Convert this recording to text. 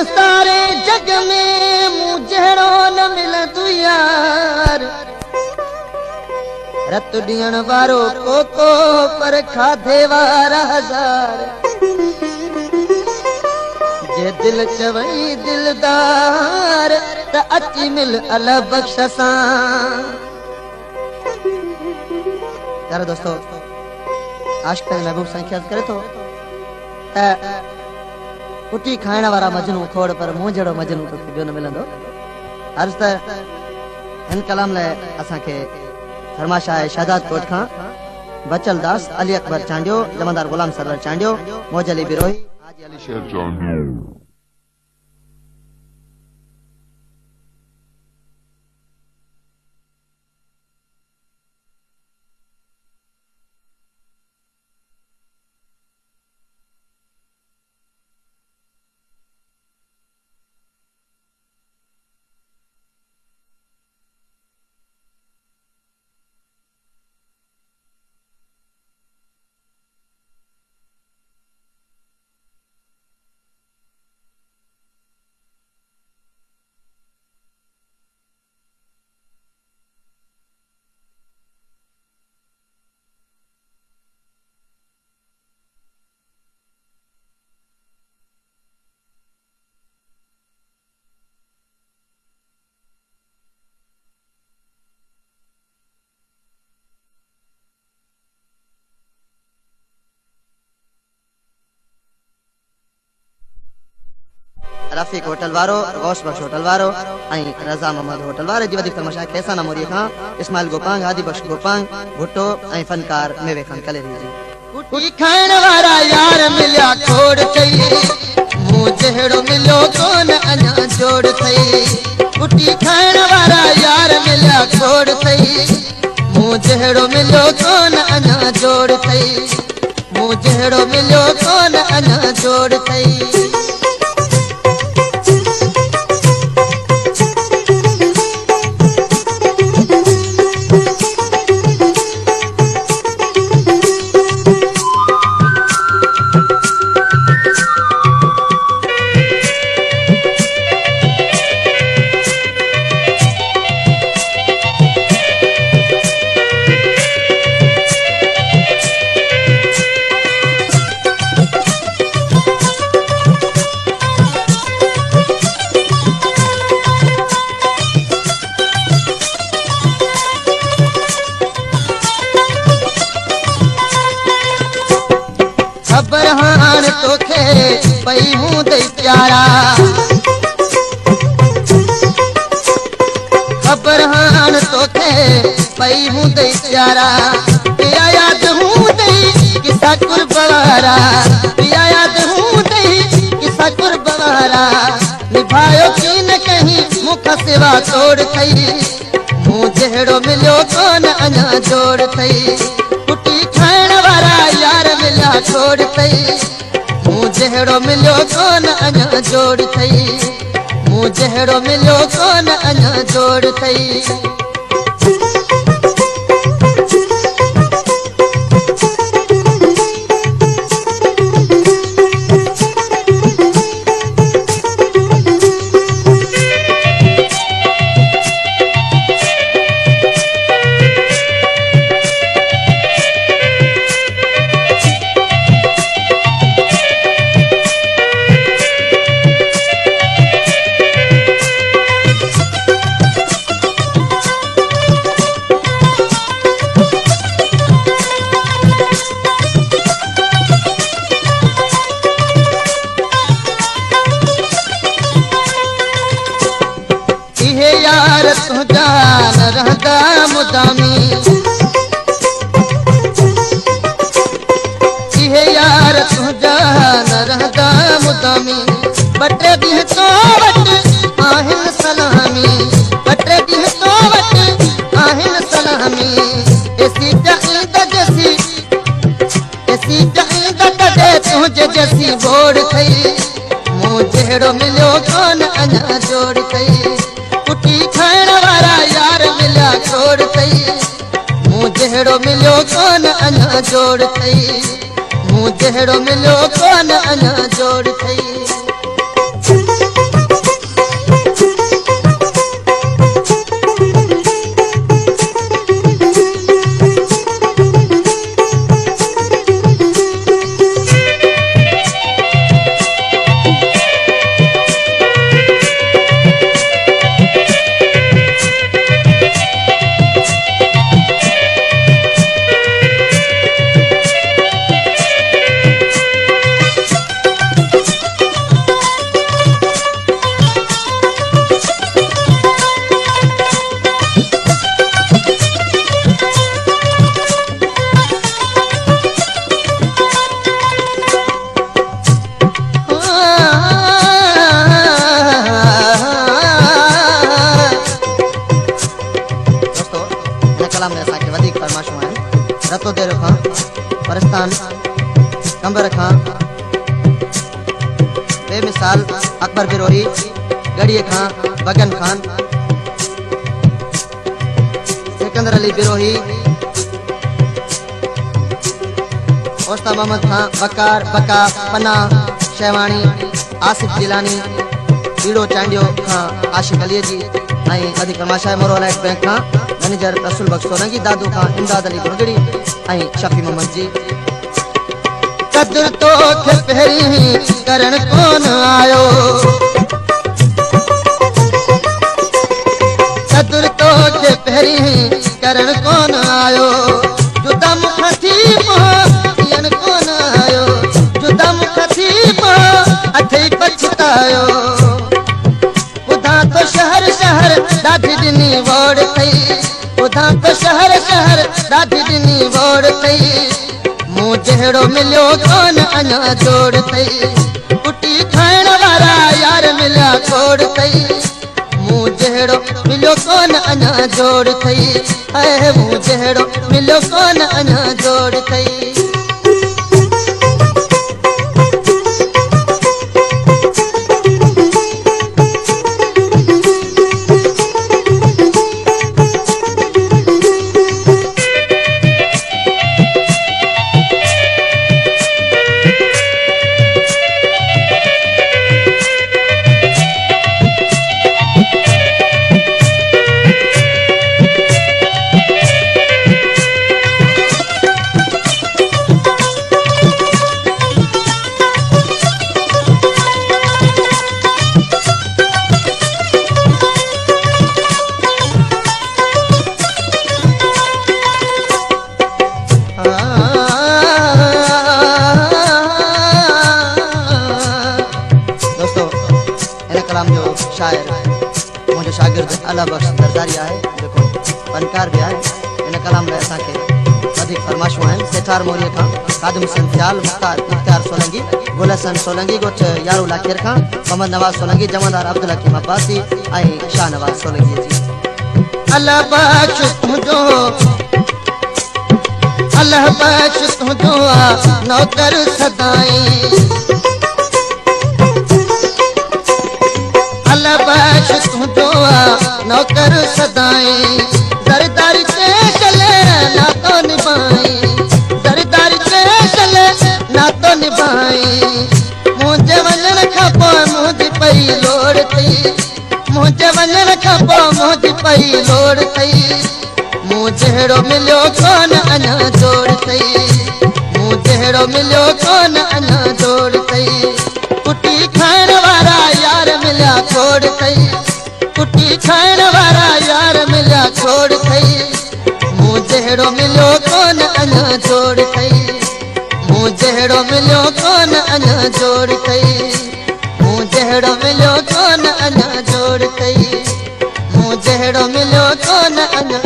सारे जग में मूं जहिड़ो न मिलंदो यार। रत ॾियण वारो कोको पर खाधे वारा हज़ार। जे दिल चवई दिलदार त अची मिल अल बख्श सां। यार दोस्तों, आशिक़ महबूब साईं खे अर्ज़ करे थो त कुटी खाइण वारा मजनू खोड़ पर मूं जहिड़ो मजनू तोखे ॿियो न मिलंदो। अर्ज़ त हिन कलाम लाइ असांखे फरमाइश आहे शहदाद कोट खां बचल दास, अली अकबर चांडियो, जमादार गुलाम सरवर चांडियो, मौज अली बिरोही, हाजी अली शेर चांडियो। रफीक होटल वारो, गौश बख्श होटल वारो, रज़ा मोहम्मद होटल वारे जी वधीक फरमाइश आहे खेसाना मोरी खां इस्माइल गोपांग, हादी बख्श गोपांग, भुट्टो ऐं फनकार मेवे खान कलेरी जी। कुटी खाइण वारा यार मिलिया खोड़ थई, मूं जहिड़ो मिलियो कोन अञा जोड़ थई। कुटी खाइण वारा यार मिलिया खोड़ थई, मूं जहिड़ो मिलियो कोन अञा जोड़ थई। मूं जहिड़ो मिलियो कोन अञा जोड़ थई। खबर हाण तोखे पई हूं दई प्यारा, खबर हाण तोखे पई हूं दई प्यारा। पिया याद हूं दई किसा कुर्ब वारा, पिया याद हूं दई किसा कुर्ब वारा। निभायो की न कहीं मुख सिवा तोड़ थई, मूं जहिड़ो मिलियो कोन अञा जोड़ थई। कुटी खाइण वारा यार मिलिया छोड़ थई, मूं जहिड़ो मिलियो कोन अञा जोड़ थई। मूं जहिड़ो मिलियो कोन अञा जोड़ थई। यार तुझा न रहंदा मुदामी, इहे यार तुझा न रहंदा मुदामी। बटे ॾींहं तो वटि आहिनि सलामी, बटे ॾींहं तो वटि आहिनि सलामी। एसी ईंद जैसी, एसी ईंद तॾे तुंहिंजे जैसी बोड़ थई, मूं जहिड़ो मिलियो कोन अञा जोड़ थई। कुटी खाइण वारा यार मिलिया छोड़ थई, मूं जहिड़ो मिलियो कोन अञा जोड़ थई। मूं जहिड़ो मिलियो कोन अञा जोड़ थई। कलाम में असांखे वधीक फरमाइशूं आहिनि। रतो देरो खां, परस्तान कंबर खां, बेमिसाल अकबर बिरोही, गढ़ीअ खां बगन खान, सिकंदर अली बिरोही, ओस्ता मोहम्मद खां, बकार बका पन्ना शेवाणी, आसिफ जिलानी, बीड़ो चांडियो खां आशिक अली जी ऐं वधीक फरमाइश मोरो लाइट बैंक खां मैनेजर रसूल बख्श सोलंकी, दादू खां इमदाद अली गुरगड़ी ऐं शफी मोहम्मद जी। कदर तो खे पहिरीं करण कोन आयो, कदर तो खे पहिरीं करण कोन आयो, जुदा मुख थी पियन कोन आयो, जुदा मुख थी अथे पछतायो। ॿुधां तो शहर शहर ॾाढी ॾिनी वोड़ कई, ॿुधां तो शहर शहर ॾाढी ॾिनी वोड़ कई, मूं जहिड़ो मिलियो कोन अञा जोड़ कई, कुटी खाइण वारा यार मिलिया खोड़ कई, मूं जहिड़ो मिलियो कोन अञा जोड़ कई, ऐं मूं जहिड़ो मिलियो कोन अञा जोड़ कई। शायर मुझे शागिर्द अला बख्श दरदारी है, जेको फनकार भी है। इन कलाम में असांखे वधीक फरमाइशूं आहिनि। सेठार मोरीअ खां, कादिम हुसैन ख़्याल, मुख्तार सोलंकी, गुल हसन सोलंकी, ॻोठ यारो लाखेर खां, मोहम्मद नवाज़ सोलंकी, जमादार अब्दुल हकीम अब्बासी ऐं शाह नवाज़ सोलंकी जी। अल्लाह बख्श तुंहिंजो, अल्लाह बख्श तुंहिंजो नौकर सदाई, अल्लाह बख्श तुंहिंजो नौकर सदाई, ज़रदारी ते चले ना तो निभाई, ज़रदारी ते चले ना तो निभाई, मुंहिंजे वञण खां पोइ मुंहिंजी पई लोड़ थी, मुंहिंजे वञण खां पोइ मुंहिंजी पई लोड़ थी, मूं जहिड़ो मिलियो कोन अञा जोड़ थी, मूं जहिड़ो मिलियो कोन अञा जोड़ थी, कुटी खाइण वारा यार मिलिया खोड़ थई, कुटी खाइण वारा यार मिलिया खोड़ थई, मूं जहिड़ो मिलियो कोन अञा जोड़ थई, मूं जहिड़ो मिलियो कोन अञा जोड़ थई, मूं जहिड़ो मिलियो कोन अञा जोड़ थई, मूं जहिड़ो मिलियो कोन अञा